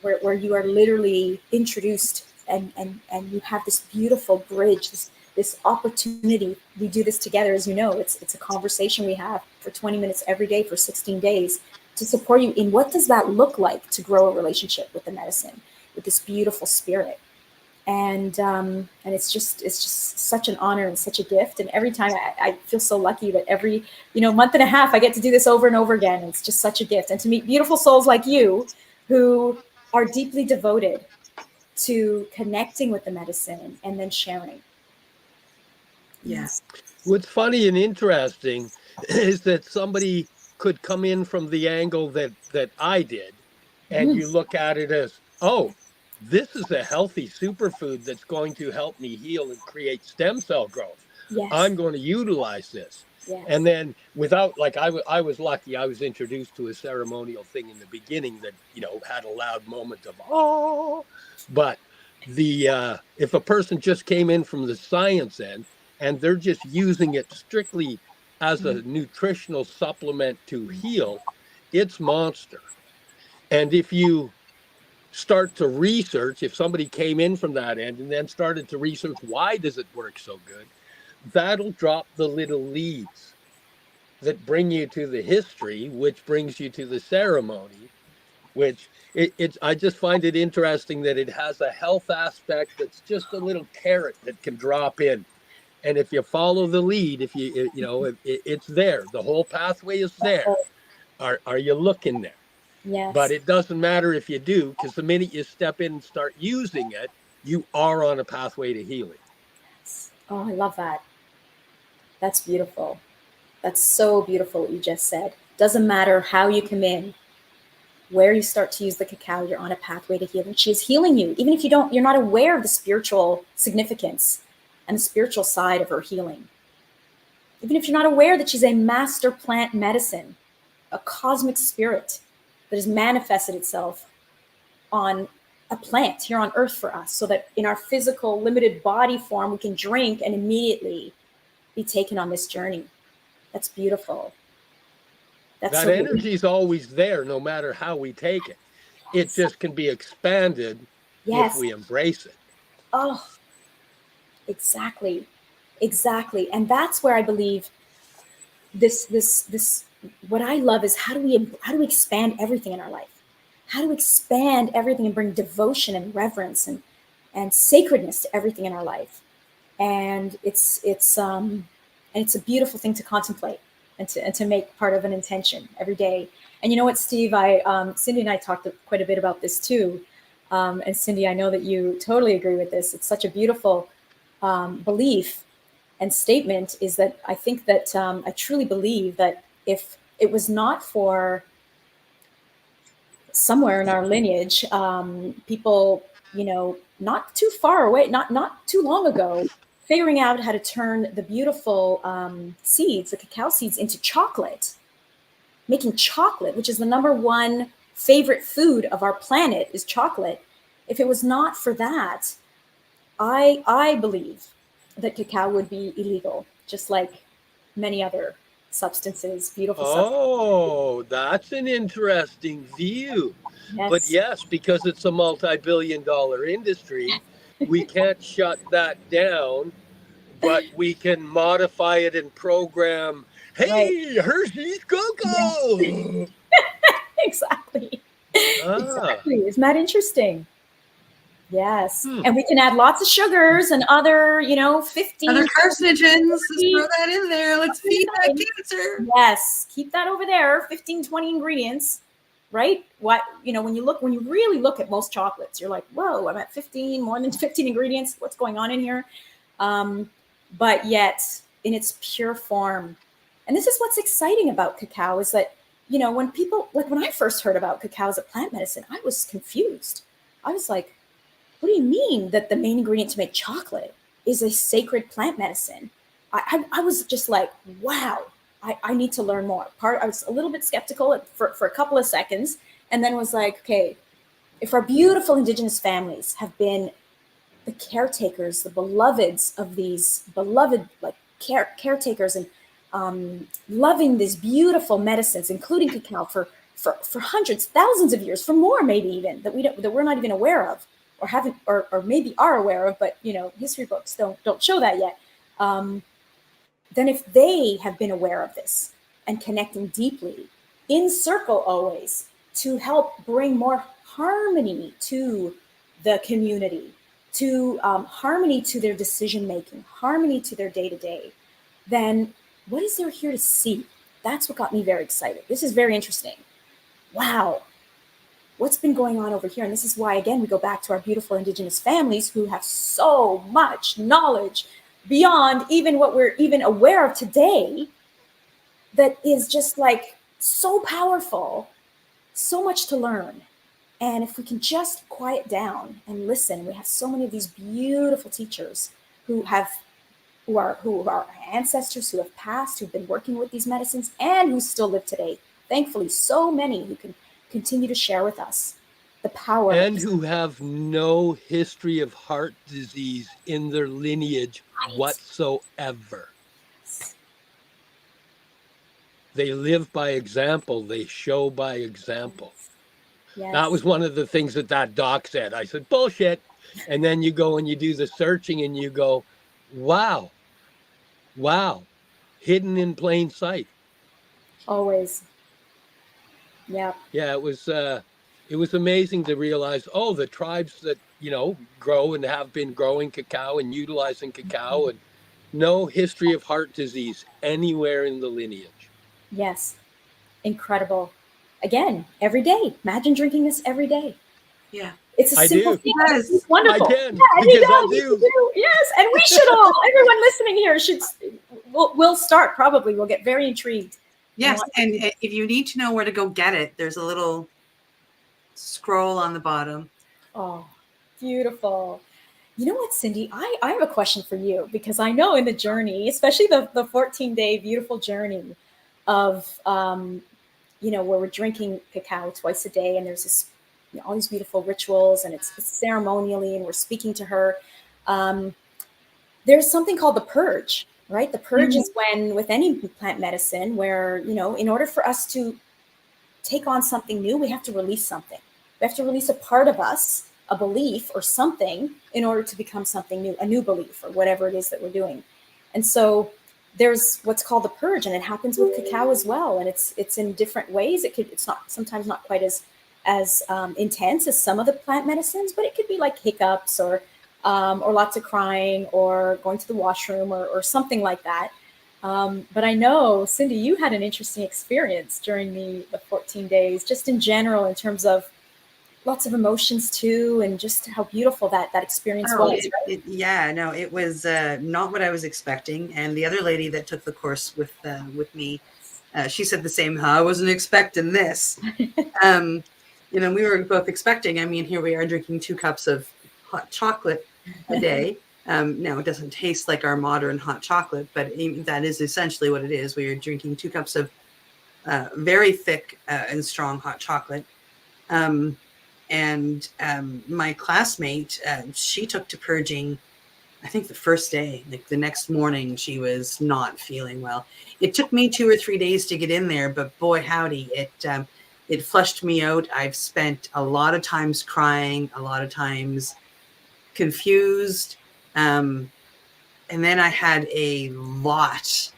Speaker 5: where you are literally introduced and you have this beautiful bridge, this opportunity. We do this together, as you know. It's a conversation we have for 20 minutes every day for 16 days to support you in what does that look like to grow a relationship with the medicine, with this beautiful spirit. And it's just such an honor and such a gift. And every time I feel so lucky that every, you know, month and a half I get to do this over and over again. It's just such a gift. And to meet beautiful souls like you who are deeply devoted to connecting with the medicine and then sharing.
Speaker 4: Yes.
Speaker 3: What's funny and interesting is that somebody could come in from the angle that I did, and you look at it as, oh, this is a healthy superfood that's going to help me heal and create stem cell growth.
Speaker 5: Yes.
Speaker 3: I'm going to utilize this.
Speaker 5: Yes.
Speaker 3: And then without, like, I was lucky, I was introduced to a ceremonial thing in the beginning that, you know, had a loud moment of, oh, but if a person just came in from the science end and they're just using it strictly as a nutritional supplement to heal, it's monster. And if you start to research, if somebody came in from that end and then started to research why does it work so good, that'll drop the little leads that bring you to the history, which brings you to the ceremony, which I just find it interesting that it has a health aspect that's just a little carrot that can drop in. And if you follow the lead, if it's there, the whole pathway is there. Are you looking there?
Speaker 5: Yes.
Speaker 3: But it doesn't matter if you do, because the minute you step in and start using it, you are on a pathway to healing.
Speaker 5: Oh, I love that. That's beautiful. That's so beautiful what you just said. Doesn't matter how you come in, where you start to use the cacao, you're on a pathway to healing. She is healing you, even if you're not aware of the spiritual significance and the spiritual side of her healing. Even if you're not aware that she's a master plant medicine, a cosmic spirit that has manifested itself on a plant here on earth for us, so that in our physical limited body form, we can drink and immediately be taken on this journey. That's beautiful. That's
Speaker 3: that
Speaker 5: so
Speaker 3: energy is always there, no matter how we take it. It just can be expanded if we embrace it.
Speaker 5: Oh, exactly. Exactly. And that's where I believe this what I love is how do we expand everything in our life? How do we expand everything and bring devotion and reverence and sacredness to everything in our life? And it's a beautiful thing to contemplate and to make part of an intention every day. And you know what, Steve, Cindy and I talked quite a bit about this too. And Cindy, I know that you totally agree with this. It's such a beautiful belief and statement, is that I think that I truly believe that if it was not for somewhere in our lineage, people, not too far away, not too long ago, figuring out how to turn the beautiful seeds, the cacao seeds, into chocolate, making chocolate, which is the number one favorite food of our planet, is chocolate. If it was not for that, I believe that cacao would be illegal, just like many other substances, beautiful substances.
Speaker 3: Oh, that's an interesting view.
Speaker 5: Yes.
Speaker 3: But yes, because it's a multi-billion-dollar industry, we can't shut that down, but we can modify it and program, hey, Hershey's Cocoa.
Speaker 5: Exactly.
Speaker 3: Ah.
Speaker 5: Exactly. Isn't that interesting? Yes. And we can add lots of sugars and other, 15
Speaker 4: other carcinogens. Let's throw that in there. Let's feed that cancer.
Speaker 5: Yes. Keep that over there. 15, 20 ingredients, right? What, when you really look at most chocolates, you're like, whoa, I'm at 15, more than 15 ingredients. What's going on in here? But yet in its pure form. And this is what's exciting about cacao, is that, when people, like when I first heard about cacao as a plant medicine, I was confused. I was like, what do you mean that the main ingredient to make chocolate is a sacred plant medicine? I was just like, wow, I need to learn more. I was a little bit skeptical for a couple of seconds, and then was like, okay, if our beautiful Indigenous families have been the caretakers, the beloveds of these beloved caretakers, and loving these beautiful medicines, including cacao, for hundreds, thousands of years, for more maybe even, that we're not even aware of, or haven't, or maybe are aware of, but history books don't show that yet. Then if they have been aware of this and connecting deeply in circle always to help bring more harmony to the community, to harmony to their decision making, harmony to their day-to-day, then what is there here to see? That's what got me very excited. This is very interesting. Wow. What's been going on over here? And this is why, again, we go back to our beautiful Indigenous families who have so much knowledge beyond even what we're even aware of today, that is just like so powerful, so much to learn. And if we can just quiet down and listen, we have so many of these beautiful teachers who are our ancestors, who have passed, who've been working with these medicines, and who still live today. Thankfully, so many who can continue to share with us the power.
Speaker 3: And who have no history of heart disease in their lineage whatsoever. They live by example. They show by example.
Speaker 5: Yes.
Speaker 3: That was one of the things that doc said. I said, bullshit. And then you go and you do the searching and you go, wow, hidden in plain sight.
Speaker 5: Always. Yeah.
Speaker 3: Yeah, it was amazing to realize, the tribes that, grow and have been growing cacao and utilizing cacao, and no history of heart disease anywhere in the lineage.
Speaker 5: Yes. Incredible. Again, every day. Imagine drinking this every day.
Speaker 4: Yeah.
Speaker 5: It's a simple thing.
Speaker 4: Yes.
Speaker 5: It's wonderful.
Speaker 3: I can,
Speaker 5: yeah,
Speaker 3: because I do.
Speaker 5: Yes, and we should all, everyone listening here we'll start probably. We'll get very intrigued.
Speaker 4: Yes, and if you need to know where to go get it, there's a little scroll on the bottom.
Speaker 5: Oh, beautiful. You know what, Cindy? I have a question for you, because I know in the journey, especially the 14-day beautiful journey of, where we're drinking cacao twice a day, and there's this, all these beautiful rituals, and it's ceremonially, and we're speaking to her. There's something called the purge, right? The purge is when, with any plant medicine, where, in order for us to take on something new, we have to release something. We have to release a part of us, a belief or something, in order to become something new, a new belief or whatever it is that we're doing. And so there's what's called the purge, and it happens with cacao as well. And it's in different ways. It's not sometimes not quite as intense as some of the plant medicines, but it could be like hiccups or lots of crying or going to the washroom or something like that. But I know, Cindy, you had an interesting experience during the 14 days, just in general, in terms of lots of emotions too, and just how beautiful that experience was.
Speaker 4: It was not what I was expecting. And the other lady that took the course with me, she said the same. I wasn't expecting this. We were both expecting. I mean, here we are drinking 2 cups of hot chocolate a day. Now it doesn't taste like our modern hot chocolate, but that is essentially what it is. We are drinking 2 cups of very thick and strong hot chocolate. And my classmate, she took to purging, I think the first day. Like the next morning, she was not feeling well. It took me 2 or 3 days to get in there, but boy, howdy, it flushed me out. I've spent a lot of times crying, a lot of times confused. And then I had a lot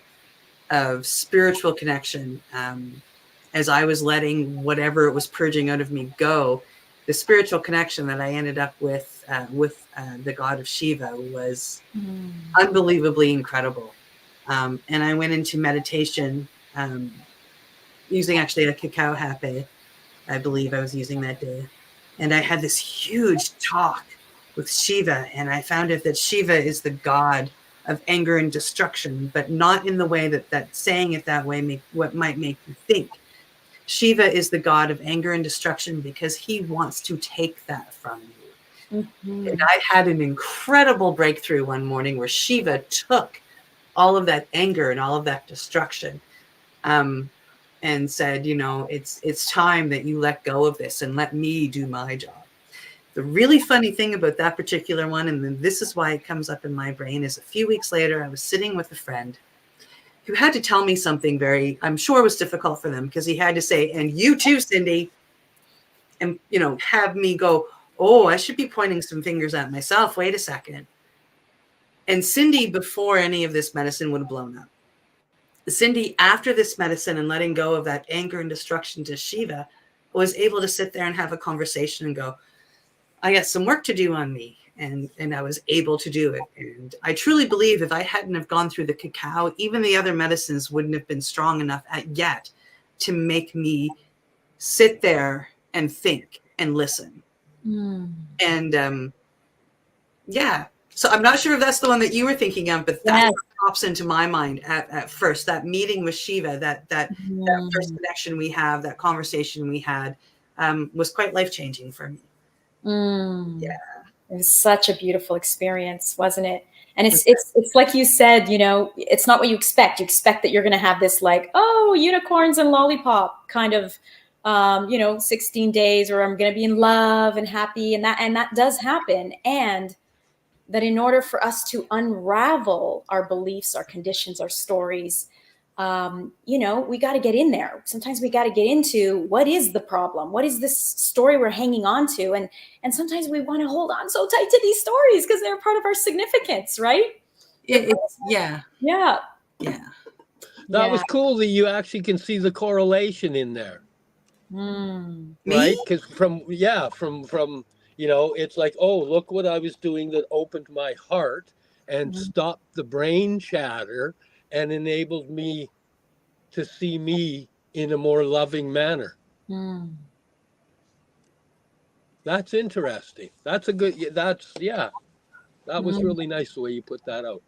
Speaker 4: of spiritual connection as I was letting whatever it was purging out of me go. The spiritual connection that I ended up with the god of Shiva was unbelievably incredible. And I went into meditation using actually a cacao hape, I believe I was using that day. And I had this huge talk with Shiva, and I found out that Shiva is the god of anger and destruction, but not in the way that saying it that way what might make you think. Shiva is the god of anger and destruction because he wants to take that from you. Mm-hmm. And I had an incredible breakthrough one morning where Shiva took all of that anger and all of that destruction and said, it's time that you let go of this and let me do my job. The really funny thing about that particular one, and then this is why it comes up in my brain, is a few weeks later, I was sitting with a friend who had to tell me something very, I'm sure was difficult for them, because he had to say, and you too, Cindy, and, have me go, oh, I should be pointing some fingers at myself. Wait a second. And Cindy, before any of this medicine would have blown up. Cindy, after this medicine and letting go of that anger and destruction to Shiva, was able to sit there and have a conversation and go, I got some work to do on me. And I was able to do it. And I truly believe if I hadn't have gone through the cacao, even the other medicines wouldn't have been strong enough yet to make me sit there and think and listen. And so I'm not sure if that's the one that you were thinking of, but that's what pops into my mind at first. That meeting with Shiva, that first connection we have, that conversation we had, was quite life-changing for me. Yeah.
Speaker 5: It was such a beautiful experience, wasn't it? And it's like you said, it's not what you expect. You expect that you're going to have this unicorns and lollipop kind of, 16 days, or I'm going to be in love and happy. And that does happen. And that in order for us to unravel our beliefs, our conditions, our stories, we got to get in there. Sometimes we got to get into what is the problem? What is this story we're hanging on to? And sometimes we want to hold on so tight to these stories because they're part of our significance, right?
Speaker 4: Yeah.
Speaker 3: That was cool that you actually can see the correlation in there. Right? Because from it's like, oh, look what I was doing that opened my heart and stopped the brain chatter and enabled me to see me in a more loving manner. That's interesting. That was really nice the way you put that out.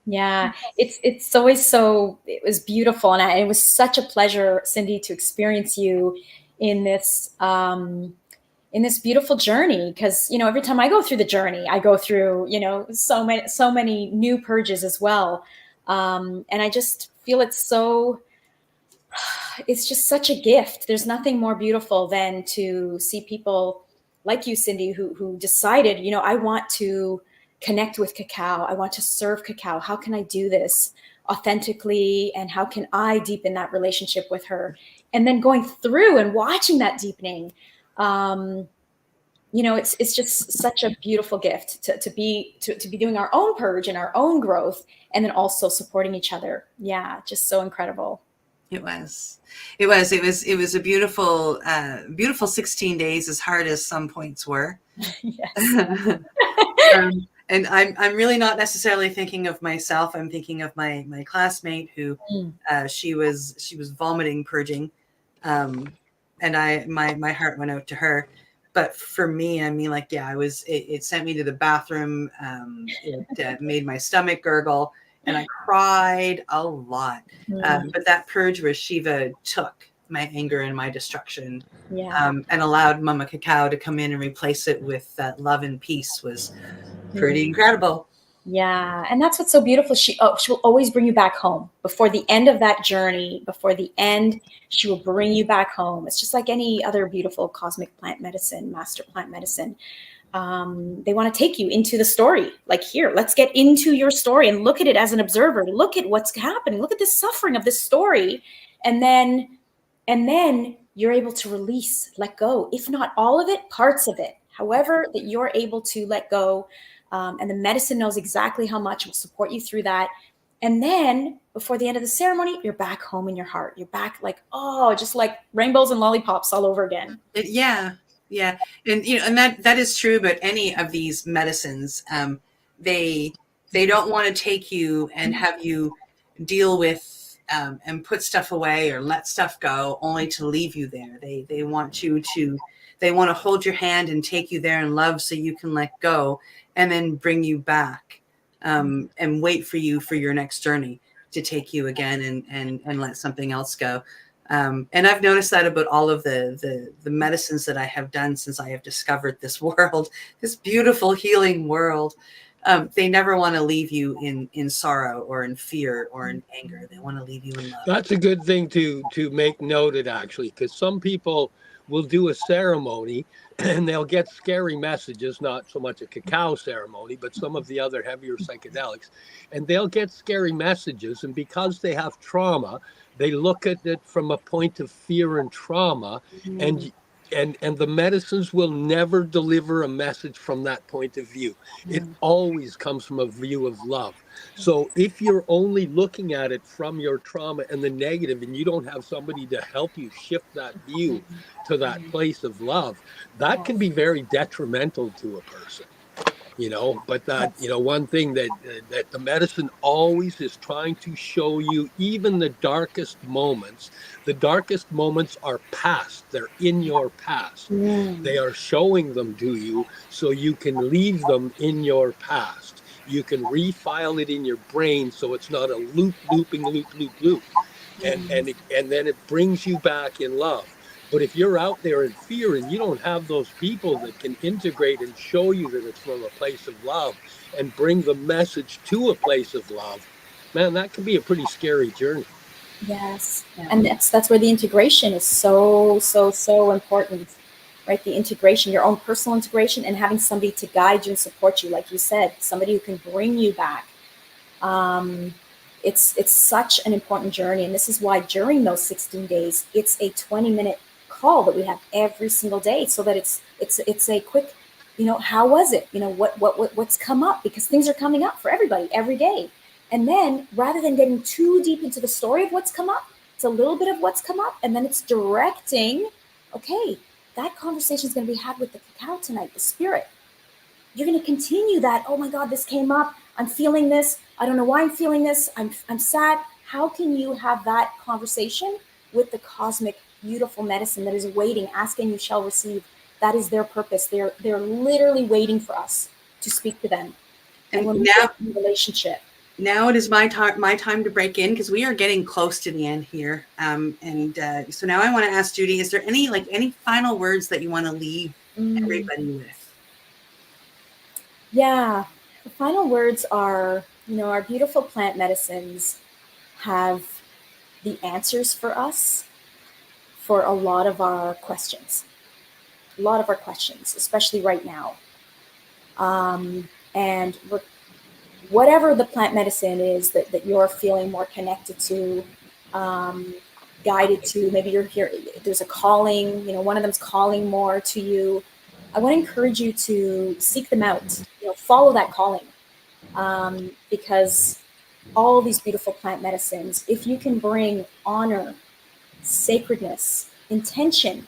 Speaker 5: Yeah, it's always it was beautiful. And it was such a pleasure, Cindy, to experience you in this beautiful journey. Because, every time I go through the journey, I go through, so many new purges as well. And I just feel it's just such a gift. There's nothing more beautiful than to see people like you, Cindy, who decided, I want to connect with cacao. I want to serve cacao. How can I do this authentically? And how can I deepen that relationship with her? And then going through and watching that deepening, it's just such a beautiful gift to be doing our own purge and our own growth, and then also supporting each other. Yeah, just so incredible.
Speaker 4: It was a beautiful, beautiful 16 days, as hard as some points were.
Speaker 5: Yes.
Speaker 4: And I'm really not necessarily thinking of myself. I'm thinking of my classmate who, she was vomiting, purging, and my heart went out to her. But for me, I mean, like, yeah, it sent me to the bathroom. It made my stomach gurgle, and I cried a lot. But that purge where Shiva took my anger and my destruction, and allowed Mama Cacao to come in and replace it with that love and peace was pretty incredible.
Speaker 5: Yeah, and that's what's so beautiful. She will always bring you back home. Before the end of that journey, before the end, she will bring you back home. It's just like any other beautiful cosmic plant medicine, master plant medicine. They want to take you into the story. Like, here, let's get into your story and look at it as an observer. Look at what's happening. Look at the suffering of this story. And then you're able to release, let go. If not all of it, parts of it. However that you're able to let go. And the medicine knows exactly how much, will support you through that. And then before the end of the ceremony, you're back home in your heart. You're back like, just like rainbows and lollipops all over again.
Speaker 4: Yeah. And, and that is true. But any of these medicines, they don't want to take you and have you deal with, and put stuff away or let stuff go only to leave you there. They want they want to hold your hand and take you there in love so you can let go, and then bring you back, and wait for you for your next journey to take you again and let something else go. And I've noticed that about all of the medicines that I have done since I have discovered this world, this beautiful healing world. They never want to leave you in sorrow or in fear or in anger. They want to leave you in love.
Speaker 3: That's a good thing to make noted, actually, because some people will do a ceremony and they'll get scary messages, not so much a cacao ceremony, but some of the other heavier psychedelics, and they'll get scary messages. And because they have trauma, they look at it from a point of fear and trauma, and the medicines will never deliver a message from that point of view. It always comes from a view of love. So if you're only looking at it from your trauma and the negative, and you don't have somebody to help you shift that view to that place of love, that can be very detrimental to a person. But that, one thing that the medicine always is trying to show you, even the darkest moments are past. They're in your past. They are showing them to you so you can leave them in your past. You can refile it in your brain so it's not a looping. And then it brings you back in love. But if you're out there in fear and you don't have those people that can integrate and show you that it's from a place of love and bring the message to a place of love, man, that can be a pretty scary journey.
Speaker 5: Yes. And that's where the integration is so important, right? The integration, your own personal integration, and having somebody to guide you and support you, like you said, somebody who can bring you back. It's such an important journey. And this is why during those 16 days, it's a 20-minute call that we have every single day, so that it's a quick, how was it? What's come up? Because things are coming up for everybody every day. And then rather than getting too deep into the story of what's come up, it's a little bit of what's come up, and then it's directing, okay, that conversation is going to be had with the cacao tonight, the spirit. You're going to continue that. Oh my God, this came up. I'm feeling this. I don't know why I'm feeling this. I'm sad. How can you have that conversation with the cosmic, beautiful medicine that is waiting, asking you shall receive? That is their purpose. They're literally waiting for us to speak to them. And when we get in a relationship.
Speaker 4: Now it is my time to break in, because we are getting close to the end here. So now I want to ask Judy, is there any final words that you want to leave everybody with?
Speaker 5: Yeah. The final words are, our beautiful plant medicines have the answers for us for a lot of our questions. Especially right now. And whatever the plant medicine is that you're feeling more connected to, guided to, maybe you're here, there's a calling, one of them's calling more to you. I want to encourage you to seek them out, follow that calling, because all these beautiful plant medicines, if you can bring honor, sacredness, intention,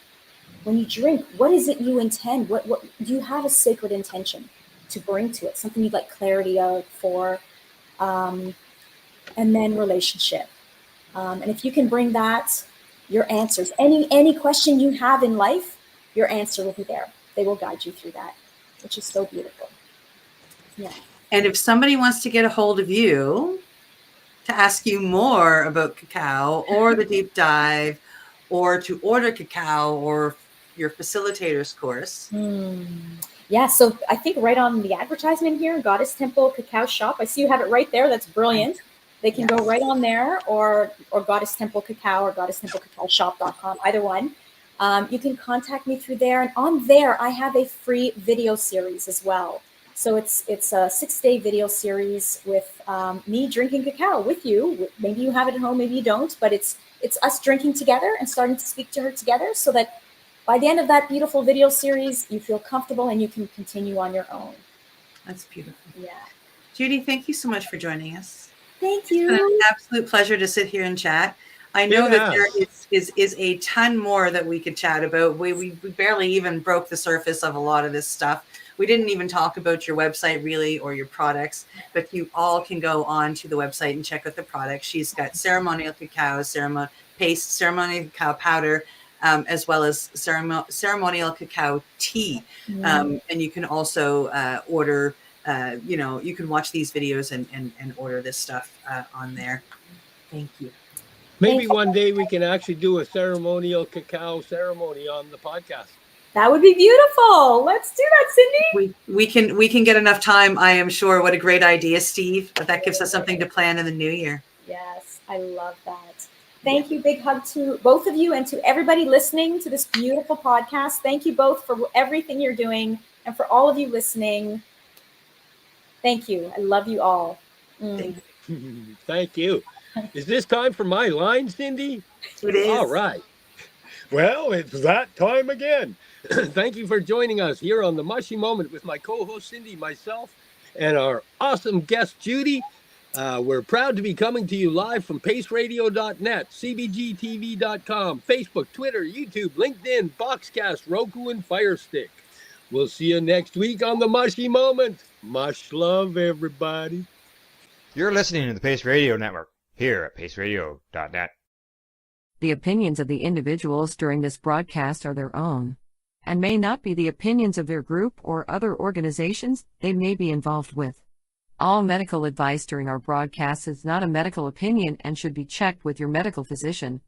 Speaker 5: when you drink, what is it you intend? What do you have a sacred intention to bring to it? Something you'd like clarity of for, and then relationship. And if you can bring that, your answers, any question you have in life, your answer will be there. They will guide you through that, which is so beautiful. Yeah.
Speaker 4: And if somebody wants to get a hold of you to ask you more about cacao or the deep dive, or to order cacao or your facilitator's course.
Speaker 5: Yeah, so I think right on the advertisement here, Goddess Temple Cacao Shop. I see you have it right there. That's brilliant. They can go right on there, or Goddess Temple Cacao or goddesstemplecacaoshop.com, either one. You can contact me through there. And on there, I have a free video series as well. So it's a 6-day video series with me drinking cacao with you. Maybe you have it at home, maybe you don't, but it's us drinking together and starting to speak to her together, so that by the end of that beautiful video series, you feel comfortable and you can continue on your own.
Speaker 4: That's beautiful.
Speaker 5: Yeah.
Speaker 4: Judy, thank you so much for joining us.
Speaker 5: Thank you.
Speaker 4: It's been an absolute pleasure to sit here and chat. I know that there is a ton more that we could chat about. We barely even broke the surface of a lot of this stuff. We didn't even talk about your website really, or your products, but you all can go on to the website and check out the products. She's got ceremonial cacao, paste, ceremonial cacao powder, as well as ceremonial cacao tea. And you can also order, you can watch these videos and order this stuff on there. Thank you.
Speaker 3: Maybe one day we can actually do a ceremonial cacao ceremony on the podcast.
Speaker 5: That would be beautiful. Let's do that, Cindy.
Speaker 4: We can get enough time, I am sure. What a great idea, Steve. That gives us something to plan in the new year.
Speaker 5: Yes, I love that. Thank you. Big hug to both of you and to everybody listening to this beautiful podcast. Thank you both for everything you're doing, and for all of you listening. Thank you. I love you all.
Speaker 3: Thank you. Is this time for my line, Cindy?
Speaker 4: It is.
Speaker 3: All right. Well, it's that time again. Thank you for joining us here on the Mushie Moment with my co-host Cindy, myself, and our awesome guest Judy. We're proud to be coming to you live from paceradio.net, cbgtv.com, Facebook, Twitter, YouTube, LinkedIn, Boxcast, Roku, and Firestick. We'll see you next week on the Mushie Moment. Much love, everybody.
Speaker 1: You're listening to the Pace Radio Network here at paceradio.net.
Speaker 2: The opinions of the individuals during this broadcast are their own, and may not be the opinions of their group or other organizations they may be involved with. All medical advice during our broadcast is not a medical opinion and should be checked with your medical physician.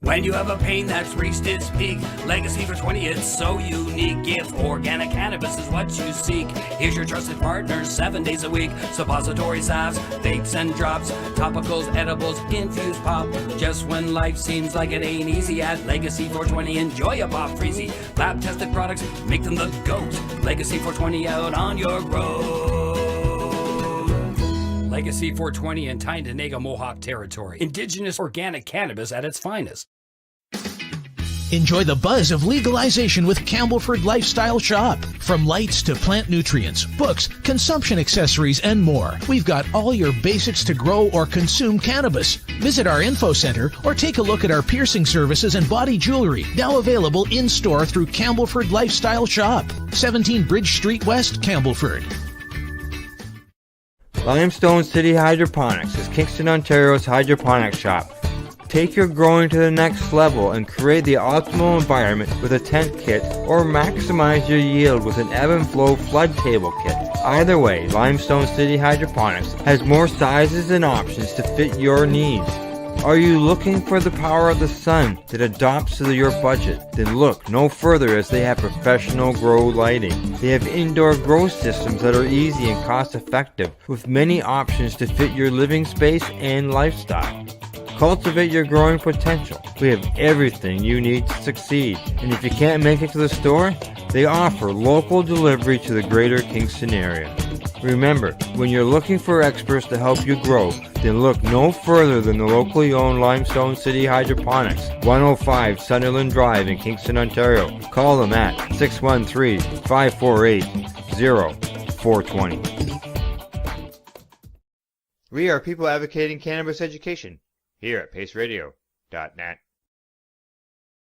Speaker 10: When you have a pain that's reached its peak, Legacy for 20, it's so unique. If organic cannabis is what you seek, here's your trusted partners 7 days a week. Suppository salves, vapes and drops, topicals, edibles, infused pop. Just when life seems like it ain't easy, at Legacy 420, enjoy a pop freezy. Lab tested products, make them the GOAT. Legacy 420 out on your road. Legacy 420 in Tyendinaga Mohawk territory. Indigenous organic cannabis at its finest.
Speaker 7: Enjoy the buzz of legalization with Campbellford Lifestyle Shop. From lights to plant nutrients, books, consumption accessories, and more, we've got all your basics to grow or consume cannabis. Visit our info center or take a look at our piercing services and body jewelry, now available in-store through Campbellford Lifestyle Shop, 17 Bridge Street West, Campbellford.
Speaker 6: Limestone City Hydroponics is Kingston, Ontario's hydroponics shop. Take your growing to the next level and create the optimal environment with a tent kit, or maximize your yield with an ebb and flow flood table kit. Either way, Limestone City Hydroponics has more sizes and options to fit your needs. Are you looking for the power of the sun that adapts to your budget? Then look no further, as they have professional grow lighting. They have indoor grow systems that are easy and cost effective, with many options to fit your living space and lifestyle. Cultivate your growing potential. We have everything you need to succeed. And if you can't make it to the store, they offer local delivery to the greater Kingston area. Remember, when you're looking for experts to help you grow, then look no further than the locally owned Limestone City Hydroponics, 105 Sunderland Drive in Kingston, Ontario. Call them at 613-548-0420.
Speaker 1: We are people advocating cannabis education here at paceradio.net.